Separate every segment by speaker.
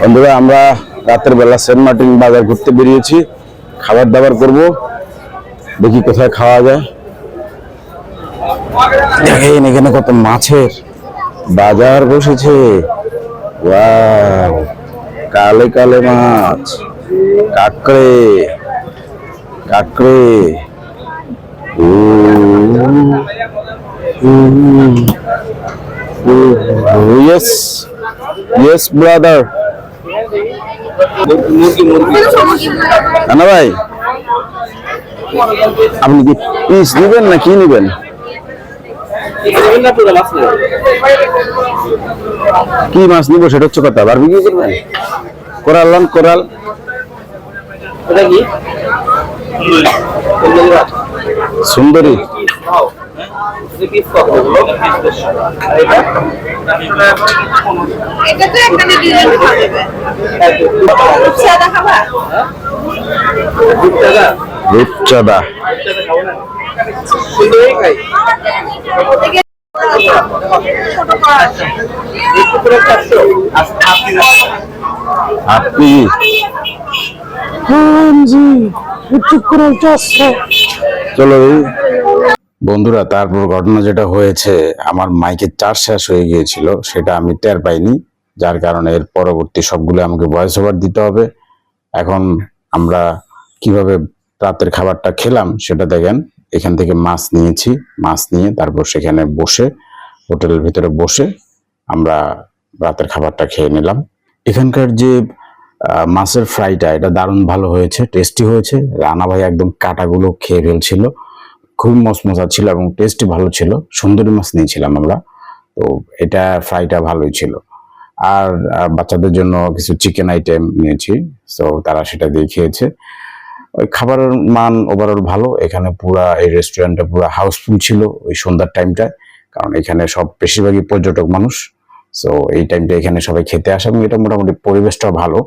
Speaker 1: বন্ধুরা আমরা রাতের বেলা সেন্ট মার্টিন বাজার ঘুরতে বেরিয়েছি, খাবার দাবার করব, দেখি কোথায় খাওয়া যায়। দেখেন এখানে কত মাছের বাজার বসেছে। ওয়াও, কালে কালে মাছ, কাঁকড়ে কাঁকড়ে। Yes yes brother. না ভাই, আপনি কি পিস নিবেন না কি নিবেন? কি মাছ নিব সেটা হচ্ছে কথা। বারবিকিউ করবেন? কোরাল লন, কোরাল। সুন্দরী। রূপচাঁদা। আপনি চলো বন্ধুরা, তারপর ঘটনা যেটা হয়েছে, আমার মাইকের চার্জ শেষ হয়ে গিয়েছিল, সেটা আমি টের পাইনি, যার কারণে এর পরবর্তী সবগুলো আমাকে ভয়েস ওভার দিতে হবে। এখন আমরা কিভাবে রাতের খাবারটা খেলাম সেটা দেখেন। এখান থেকে মাছ নিয়েছি, মাছ নিয়ে তারপর সেখানে বসে, হোটেলের ভিতরে বসে আমরা রাতের খাবারটা খেয়ে নিলাম। এখানকার যে মাছের ফ্রাইটা, এটা দারুণ ভালো হয়েছে, টেস্টি হয়েছে। রানা ভাই একদম কাটাগুলো খেয়ে ফেলছিল, খুব মচমচা ছিল এবং টেস্টি ভালো ছিল। সুন্দরী মাছ নিয়েছিলাম আমরা, তো এটা ফ্রাইটা ভালোই ছিল। আর বাচ্চাদের জন্য কিছু চিকেন আইটেম নিয়েছি, তো তারা সেটা দিয়ে খেয়েছে। ওই খাবারের মান ওভারঅল ভালো। এখানে পুরা এই রেস্টুরেন্টটা পুরা হাউসফুল ছিল ওই সন্ধ্যার টাইমটায়, কারণ এখানে সব বেশিরভাগই পর্যটক মানুষ। সো এই টাইমটা এখানে সবাই খেতে আসে এবং এটা মোটামুটি পরিবেশটাও ভালো,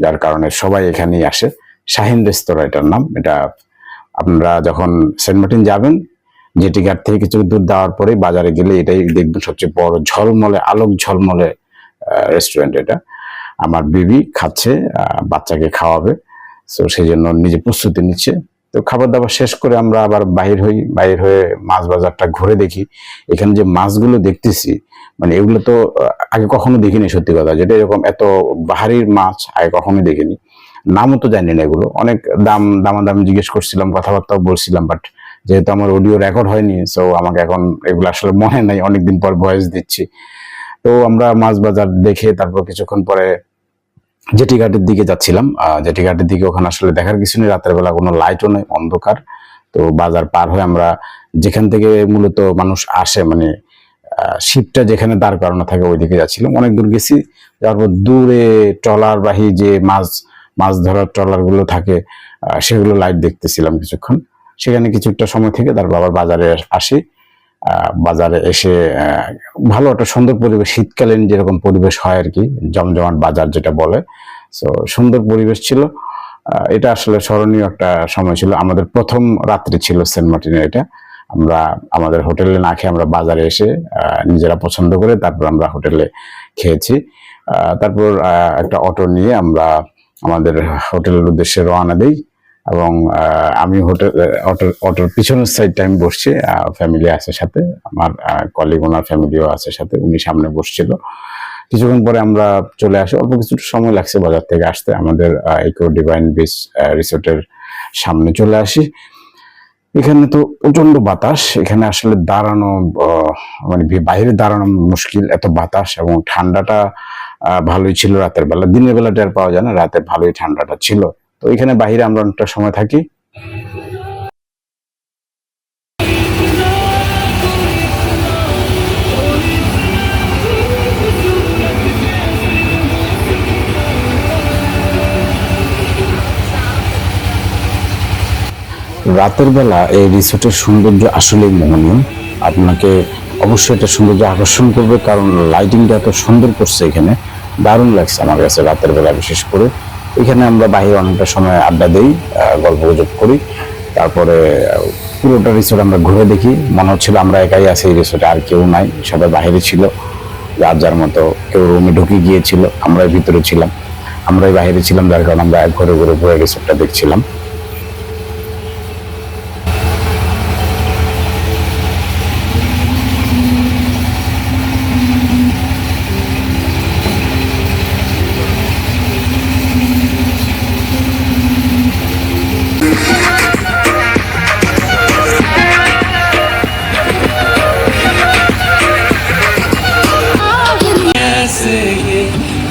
Speaker 1: যার কারণে সবাই এখানেই আসে। শাহিন রেস্তোরাঁ এটার নাম। এটা আপনারা যখন সেন্ট মার্টিন যাবেন, জেটি ঘাট থেকে কিছু দূর যাওয়ার পরে বাজারে গেলে এটাই দেখবেন সবচেয়ে বড় ঝলমলে, আলোক ঝলমলে রেস্টুরেন্ট এটা। আমার বিবি খাচ্ছে, বাচ্চাকে খাওয়াবে, তো সেই জন্য নিজে প্রস্তুতি নিচ্ছে। তো খাবার দাবার শেষ করে আমরা আবার বাহির হই। বাহির হয়ে মাছ বাজারটা ঘুরে দেখি। এখানে যে মাছগুলো দেখতেছি, মানে এগুলো তো আগে কখনো দেখিনি, সত্যি কথা যেটা, এরকম এত বাহারির মাছ আগে কখনো দেখিনি। নামও তো জানি না এগুলো। অনেক দামাদামি জিজ্ঞেস করছিলাম, কথাবার্তাও বলছিলাম, বাট যেহেতু আমার অডিও রেকর্ড হয়নি, সো আমাকে এখন এগুলো আসলে মনে নাই, অনেকদিন পর ভয়েস দিচ্ছি। তো আমরা মাছ বাজার দেখে তারপর কিছুক্ষণ পরে জেটি ঘাটের দিকে যাচ্ছিলাম। জেটি ঘাটের দিকে ওখানে আসলে দেখার কিছু নেই, রাতের বেলা কোনো লাইটও নেই, অন্ধকার। তো বাজার পার হয়ে আমরা যেখান থেকে মূলত মানুষ আসে, মানে শিপটা যেখানে দাঁড় করানো থাকে ওইদিকে যাচ্ছিলাম। অনেক দূর গেছি, তারপর দূরে ট্রলার বাহী যে মাছ ধরার ট্রলার গুলো থাকে, সেগুলো লাইট দেখতেছিলাম কিছুক্ষণ। সেখানে কিছুটা সময় থেকে তারপর আবার বাজারে আসি। বাজারে এসে ভালো একটা সুন্দর পরিবেশ, শীতকালীন যেরকম পরিবেশ হয় আর কি, জমজমাট বাজার যেটা বলে, তো সুন্দর পরিবেশ ছিল। এটা আসলে স্মরণীয় একটা সময় ছিল। আমাদের প্রথম রাত্রি ছিল সেন্ট মার্টিনের এটা। আমরা আমাদের হোটেলে না খেয়ে আমরা বাজারে এসে নিজেরা পছন্দ করে তারপর আমরা হোটেলে খেয়েছি। তারপর একটা অটো নিয়ে আমরা আমাদের হোটেলের উদ্দেশ্যে রওনা দিই এবং আমি অটোর পিছনের সাইডটা আমি বসছি, ফ্যামিলি আছে সাথে, আমার কলিগ, ওনার ফ্যামিলিও আছে সাথে, উনি সামনে বসছিল। কিছুক্ষণ পরে আমরা চলে আসি। অল্প কিছুটা সময় লাগছে বাজার থেকে আসতে। আমাদের ইকো ডিভাইন বিচ রিসোর্টের সামনে চলে আসি। এখানে তো প্রচন্ড বাতাস, এখানে আসলে দাঁড়ানো, মানে বাইরে দাঁড়ানো মুশকিল, এত বাতাস। এবং ঠান্ডাটা ভালোই ছিল রাতের বেলা, দিনের বেলা টের পাওয়া যায় না, রাতে ভালোই ঠান্ডাটা ছিল। তো এখানে বাইরে আমরা অনেকটা সময় থাকি। রাতের বেলা এই রিসোর্টের সৌন্দর্য আসলেই মোহনীয়। আপনাকে অবশ্যই এটা সৌন্দর্য আকর্ষণ করবে, কারণ লাইটিংটা এত সুন্দর করছে এখানে, দারুণ লাগছে আমার কাছে রাতের বেলা বিশেষ করে। এখানে আমরা বাইরে অনেকটা সময় আড্ডা দিই, গল্প গুজব করি। তারপরে পুরোটা রিসোর্ট আমরা ঘুরে দেখি। মনে হচ্ছিল আমরা একাই আছি এই রিসোর্টে, আর কেউ নাই, সবাই বাইরে ছিল। যার যার মতো কেউ রুমে ঢুকে গিয়েছিল, আমরাই ভিতরে ছিলাম, আমরাই বাইরে ছিলাম, যার কারণে আমরা এক ঘরে ঘরে ঘুরে রিসোর্টটা দেখছিলাম।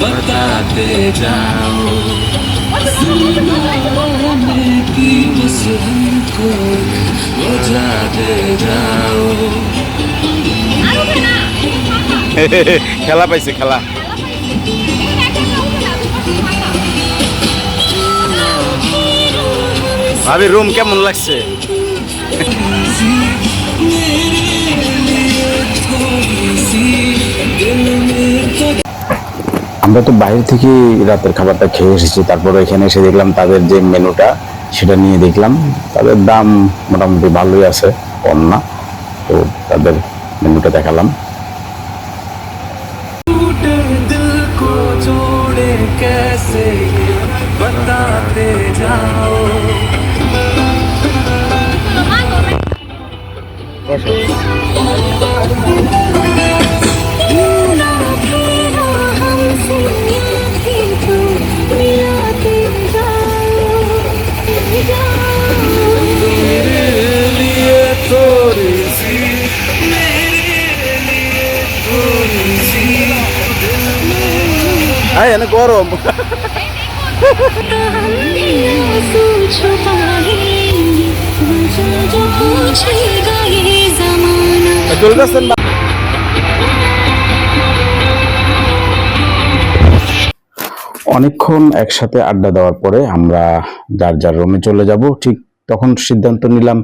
Speaker 2: बताते जाओ की हमको बुझाते जाओ।
Speaker 1: খেলা পাইছে খেলা। ভাবি রুম কেমন লাগছে? আমরা তো বাইরে থেকে রাতের খাবারটা খেয়ে এসেছি, তারপরে এখানে এসে দেখলাম তাদের যে মেনুটা সেটা নিয়ে দেখলাম। তাদের দাম মোটামুটি ভালোই আছে, কম না। তো তাদের মেনুটা দেখালাম। গরম চলতেছেন। অনেকক্ষণ একসাথে আড্ডা দেওয়ার পরে আমরা যার যার রুমে চলে যাব। ঠিক তখন সিদ্ধান্ত নিলাম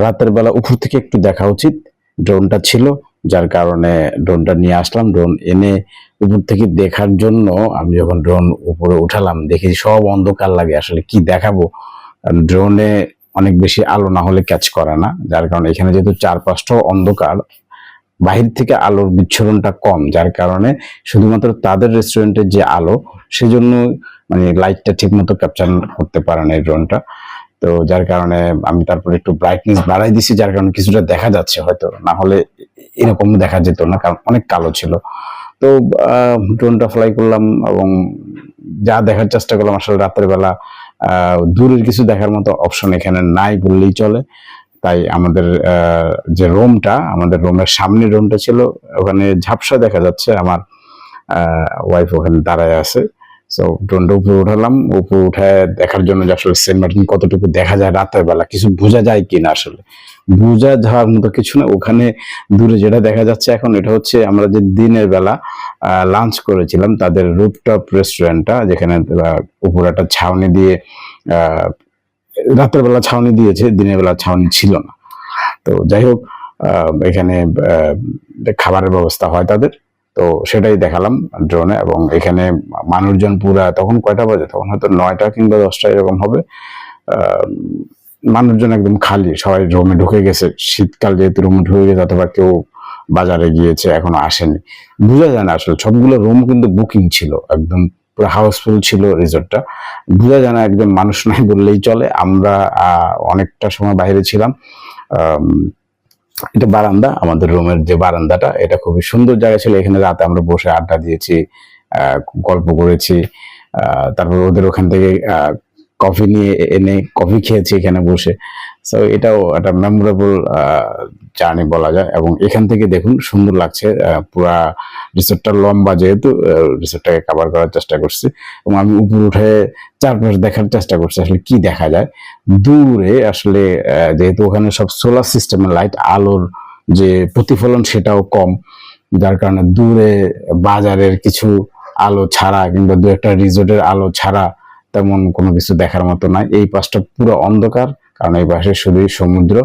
Speaker 1: রাতের বেলা উপর থেকে একটু দেখা উচিত। ড্রোনটা ছিল, যার কারণে ড্রোনটা নিয়ে আসলাম। ড্রোন এনে উপর থেকে দেখার জন্য আমি যখন ড্রোন উপরে উঠালাম, দেখি সব অন্ধকার লাগে। আসলে কি দেখাবো, ড্রোনে অনেক বেশি আলো না হলে ক্যাচ করে না, যার কারণে এখানে যেহেতু চারপাশটাও অন্ধকার, বাহির থেকে আলোর বিচ্ছুরণটা কম, যার কারণে শুধুমাত্র তাদের রেস্টুরেন্টের যে আলো সেজন্য মানে লাইটটা ঠিক মতো ক্যাপচার করতে পারে না এই ড্রোনটা। তো যার কারণে আমি তারপরে একটু ব্রাইটনেস বাড়াই দিছি, যার কারণে কিছুটা দেখা যাচ্ছে, হয়তো না হলে এরকম দেখা যেত না, কারণ অনেক কালো ছিল। তো ড্রোনটা ফ্লাই করলাম এবং যা দেখার চেষ্টা করলাম, আসলে রাতের বেলা দূরের কিছু দেখার মতো অপশন এখানে নাই বললেই চলে। তাই আমাদের যে রুমটা, আমাদের রুমের সামনে রুমটা ছিল, ওখানে ঝাপসা দেখা যাচ্ছে। আমার ওয়াইফ ওখানে দাঁড়ায় আছে। সো ড্রোনটা উপরে উঠালাম, উপরে উঠায় দেখার জন্য যে আসলে সেন্ট মার্টিন কতটুকু দেখা যায় রাতের বেলা, কিছু বোঝা যায় কিনা। আসলে বোঝা যাওয়ার মতো কিছু না, ওখানে দূরে যেটা দেখা যাচ্ছে এখন, এটা হচ্ছে আমরা যে দিনের বেলা লাঞ্চ করেছিলাম তাদের রুফটপ রেস্টুরেন্টটা, যেখানে উপরে একটা ছাউনি দিয়ে রাতের বেলা ছাউনি দিয়েছে, দিনের বেলা ছাউনি ছিল না। তো যাই হোক, এখানে খাবারের ব্যবস্থা হয় তাদের, তো সেটাই দেখালাম ড্রোনে। এবং এখানে মানুষজন পুরা, তখন কয়টা বাজে, তখন হয়তো 9টা কিংবা 10টা এরকম হবে। মানুষজন একদম খালি, সবাই রুমে ঢুকে গেছে। শীতকাল যেহেতু রুমে ঢুকে গেছে, অথবা কেউ বাজারে গিয়েছে এখনো আসেনি, বোঝা যায় না। আসলে সবগুলো রুম কিন্তু বুকিং ছিল, একদম পুরো হাউসফুল ছিল রিসোর্টটা, বোঝা যায় না, একদম মানুষ নাই বললেই চলে। আমরা অনেকটা সময় বাইরে ছিলাম। এটা বারান্দা, আমাদের রুমের যে বারান্দাটা, এটা খুবই সুন্দর জায়গা ছিল। এখানে রাতে আমরা বসে আড্ডা দিয়েছি, গল্প করেছি। তারপর ওদের ওখান থেকে কফি নিয়ে এনে কফি খেয়েছি এখানে বসে। সো এটাও একটা মেমোরেবল জার্নি বলা যায়। এবং এখান থেকে দেখুন সুন্দর লাগছে, পুরা রিসোর্টটা লম্বা, যেহেতু রিসোর্টটাকে কভার করার চেষ্টা করছি। এবং আমি উপরে উঠে চারপাশ দেখার চেষ্টা করছি আসলে কি দেখা যায় দূরে। আসলে যেহেতু ওখানে সব সোলার সিস্টেমের লাইট, আলোর যে প্রতিফলন সেটাও কম, যার কারণে দূরে বাজারের কিছু আলো ছাড়া কিংবা দু একটা রিসোর্টের আলো ছাড়া তেমন কোনো কিছু দেখার মতো নাই। এই পাশটা পুরো অন্ধকার, কারণ এই পাশে শুধুই সমুদ্র।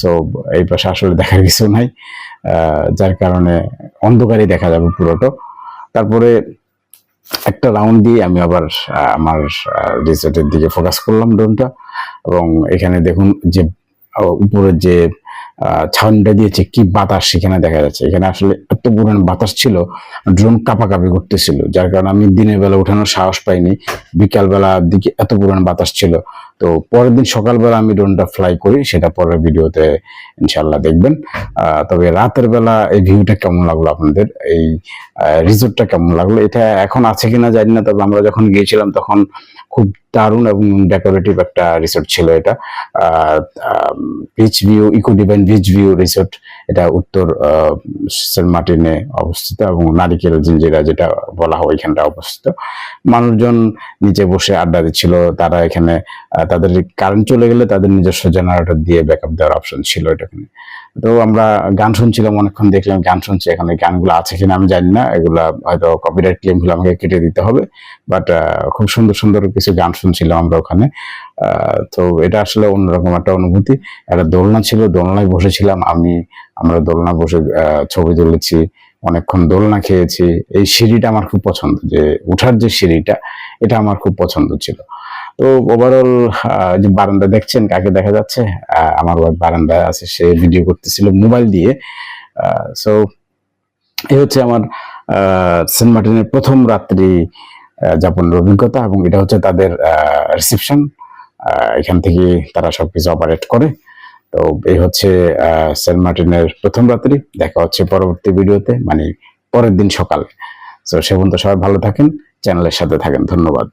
Speaker 1: সো এই পাশে আসলে দেখার কিছু নাই, যার কারণে অন্ধকারই দেখা যাবে পুরোটা। তারপরে একটা রাউন্ড দিয়ে আমি আবার আমার রিসোর্টের দিকে ফোকাস করলাম ড্রোনটা। এবং এখানে দেখুন যে উপরের যে ছাউনিটা দিয়েছে, কি বাতাস সেখানে দেখা যাচ্ছে। এখানে আসলে এত পরিমাণ বাতাস ছিল, ড্রোন কাঁপাকাঁপি করতেছিল, যার কারণে আমি দিনের বেলা ওঠানোর সাহস পাইনি। বিকাল বেলার দিকে এত পরিমাণ বাতাস ছিল। তো পরের দিন সকালবেলা আমি ড্রোনটা ফ্লাই করি, সেটা পরের ভিডিওতে ইনশাল্লাহ দেখবেন। তবে রাতের বেলা এই ভিউটা কেমন লাগলো আপনাদের, এই রিসোর্টটা কেমন লাগলো, এটা এখন আছে কিনা জানি না, তবে আমরা যখন গিয়েছিলাম তখন খুব দারুণ এবং ডেকোরেটিভ একটা রিসোর্ট ছিল এটা। Beach view, eco divine beach view resort, এটা উত্তর সেন্ট মার্টিনে অবস্থিত এবং নারিকেল জিঞ্জিরা যেটা বলা হয় ওইখানটা অবস্থিত। মানুষজন নিচে বসে আড্ডা দিচ্ছিল, তারা এখানে তাদের কারেন্ট চলে গেলে তাদের নিজস্ব জেনারেটর দিয়ে ব্যাকআপ দেওয়ার অপশন ছিল এটাখানে। তো আমরা গান শুনছিলাম, অনেকক্ষণ দেখলাম গান শুনছি। এখন এই গানগুলো আছে কিনা আমি জানি না, এগুলা হয়তো কপিরাইট ক্লেম হলে আমাকে কেটে দিতে হবে, বাট খুব সুন্দর সুন্দর কিছু গান শুনছিলাম আমরা ওখানে। তো এটা আসলে অন্যরকম একটা অনুভূতি। একটা দোলনা ছিল, দোলনায় বসেছিলাম আমরা দোলনা বসে ছবি তুলেছি, অনেকক্ষণ দোলনা খেয়েছি। এই সিঁড়িটা আমার খুব পছন্দ, যে উঠার যে সিঁড়িটা, এটা আমার খুব পছন্দ ছিল। তো ওভারঅল যে বারান্দা দেখছেন, কাকে দেখা যাচ্ছে, আমার ওয়াইফ বারান্দায় আছে, সে ভিডিও করতেছিল মোবাইল দিয়ে। সো এই হচ্ছে আমার সেন্ট মার্টিনের প্রথম রাত্রি যাপনের অভিজ্ঞতা, এবং এটা হচ্ছে তাদের রিসেপশন। এখান থেকে তারা সবকিছু অপারেট করে। তো এই হচ্ছে সেন্ট মার্টিনের প্রথম রাত্রি। দেখা হচ্ছে পরবর্তী ভিডিওতে, মানে পরের দিন সকালে। তো সে পর্যন্ত সবাই ভালো থাকেন, চ্যানেলের সাথে থাকেন। ধন্যবাদ।